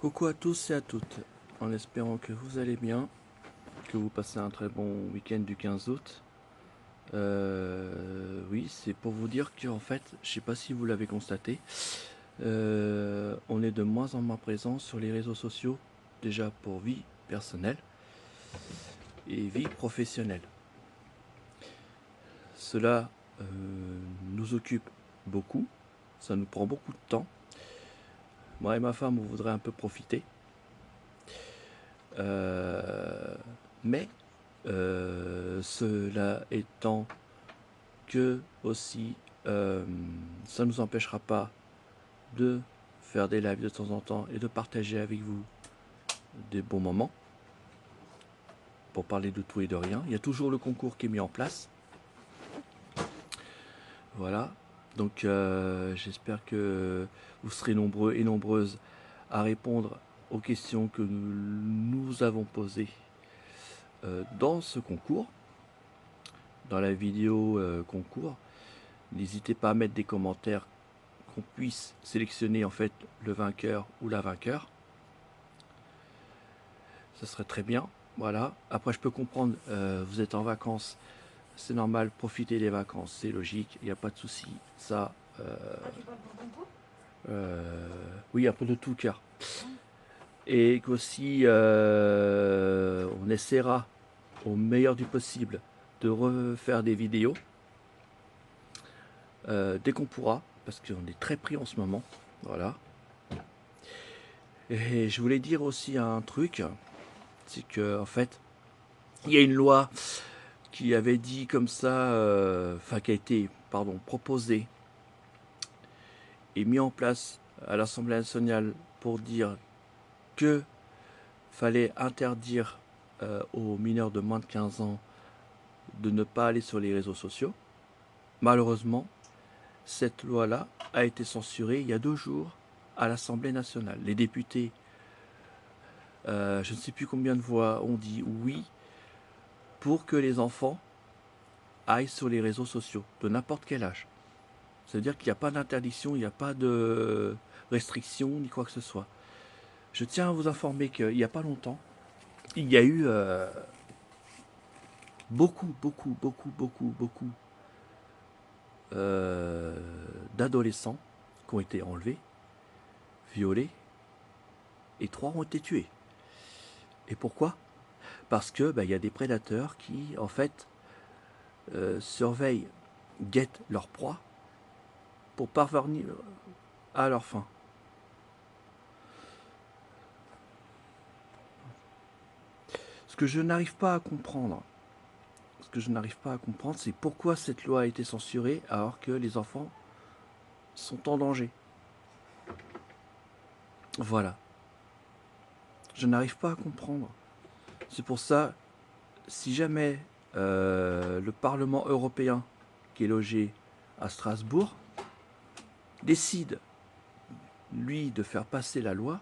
Coucou à tous et à toutes, en espérant que vous allez bien, que vous passez un très bon week-end du 15 août. Oui, c'est pour vous dire qu'en fait, je sais pas si vous l'avez constaté, on est de moins en moins présent sur les réseaux sociaux, déjà pour vie personnelle et vie professionnelle. Cela nous occupe beaucoup, ça nous prend beaucoup de temps. Moi et ma femme, on voudrait un peu profiter. Mais cela étant que aussi ça ne nous empêchera pas de faire des lives de temps en temps et de partager avec vous des bons moments pour parler de tout et de rien. Il y a toujours le concours qui est mis en place. Voilà. Donc j'espère que vous serez nombreux et nombreuses à répondre aux questions que nous avons posées dans ce concours, dans la vidéo concours. N'hésitez pas à mettre des commentaires, qu'on puisse sélectionner en fait le vainqueur ou la vainqueur. Ça serait très bien. Voilà. Après, je peux comprendre, vous êtes en vacances, c'est normal, profitez des vacances, c'est logique, il n'y a pas de souci. Ça, oui, un peu de tout cœur. Et qu'aussi, on essaiera au meilleur du possible de refaire des vidéos dès qu'on pourra, parce qu'on est très pris en ce moment. Voilà. Et je voulais dire aussi un truc, c'est que en fait, il y a une loi qui avait dit comme ça, enfin qui a été, pardon, proposée et mis en place à l'Assemblée nationale pour dire que fallait interdire aux mineurs de moins de 15 ans de ne pas aller sur les réseaux sociaux. Malheureusement, cette loi-là a été censurée il y a 2 jours à l'Assemblée nationale. Les députés, je ne sais plus combien de voix, ont dit oui pour que les enfants aillent sur les réseaux sociaux, de n'importe quel âge. C'est-à-dire qu'il n'y a pas d'interdiction, il n'y a pas de restriction, ni quoi que ce soit. Je tiens à vous informer qu'il n'y a pas longtemps, il y a eu beaucoup d'adolescents qui ont été enlevés, violés, et 3 ont été tués. Et pourquoi? Parce que y a des prédateurs qui, en fait, surveillent, guettent leur proie pour parvenir à leur fin. Ce que je n'arrive pas à comprendre, c'est pourquoi cette loi a été censurée alors que les enfants sont en danger. Voilà. Je n'arrive pas à comprendre. C'est pour ça, si jamais le Parlement européen, qui est logé à Strasbourg, décide, lui, de faire passer la loi,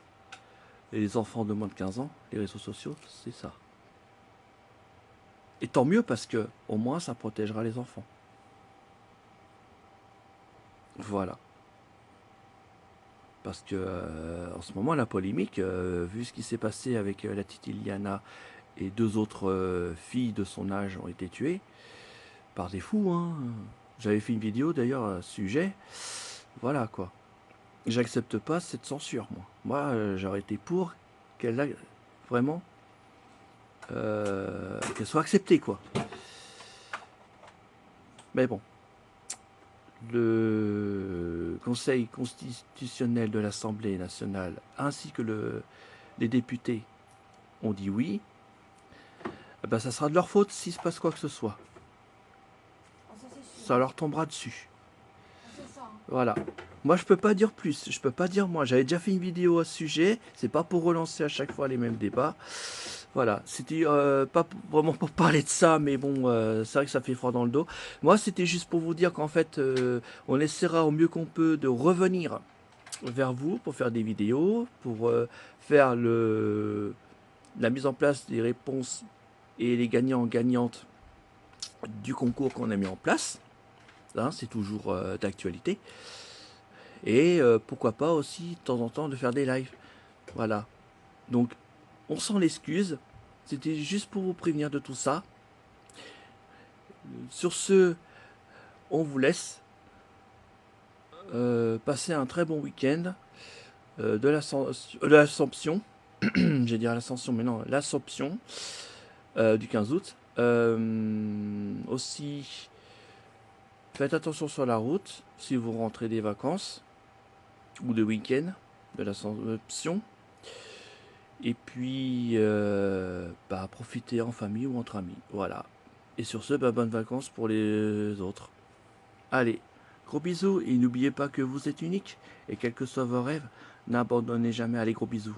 et les enfants de moins de 15 ans, les réseaux sociaux, c'est ça. Et tant mieux parce que au moins ça protégera les enfants. Voilà. Parce que en ce moment la polémique, vu ce qui s'est passé avec la petite Iliana et 2 autres filles de son âge ont été tuées par des fous, hein. J'avais fait une vidéo d'ailleurs à ce sujet. Voilà quoi. J'accepte pas cette censure, moi. Moi, j'aurais été pour qu'elle vraiment qu'elle soit acceptée, quoi. Mais bon, le Conseil constitutionnel de l'Assemblée nationale ainsi que les députés ont dit oui. Eh ben, ça sera de leur faute s'il se passe quoi que ce soit. Ça leur tombera dessus. Voilà. Moi, je peux pas dire plus. Je peux pas dire moi. J'avais déjà fait une vidéo à ce sujet. C'est pas pour relancer à chaque fois les mêmes débats. Voilà. C'était pas vraiment pour parler de ça, mais bon, c'est vrai que ça fait froid dans le dos. Moi, c'était juste pour vous dire qu'en fait, on essaiera au mieux qu'on peut de revenir vers vous pour faire des vidéos, pour faire la mise en place des réponses et les gagnants-gagnantes du concours qu'on a mis en place. Hein, c'est toujours d'actualité. Et pourquoi pas aussi de temps en temps de faire des lives. Voilà. Donc, on s'en excuse. C'était juste pour vous prévenir de tout ça. Sur ce, on vous laisse. Passer un très bon week-end de l'Assomption. J'ai dit l'Ascension, mais non, l'Assomption du 15 août. Aussi, faites attention sur la route si vous rentrez des vacances ou de week-end de l'Assomption. Et puis, profitez en famille ou entre amis. Voilà. Et sur ce, bonnes vacances pour les autres. Allez, gros bisous et n'oubliez pas que vous êtes unique. Et quels que soient vos rêves, n'abandonnez jamais. Allez, gros bisous.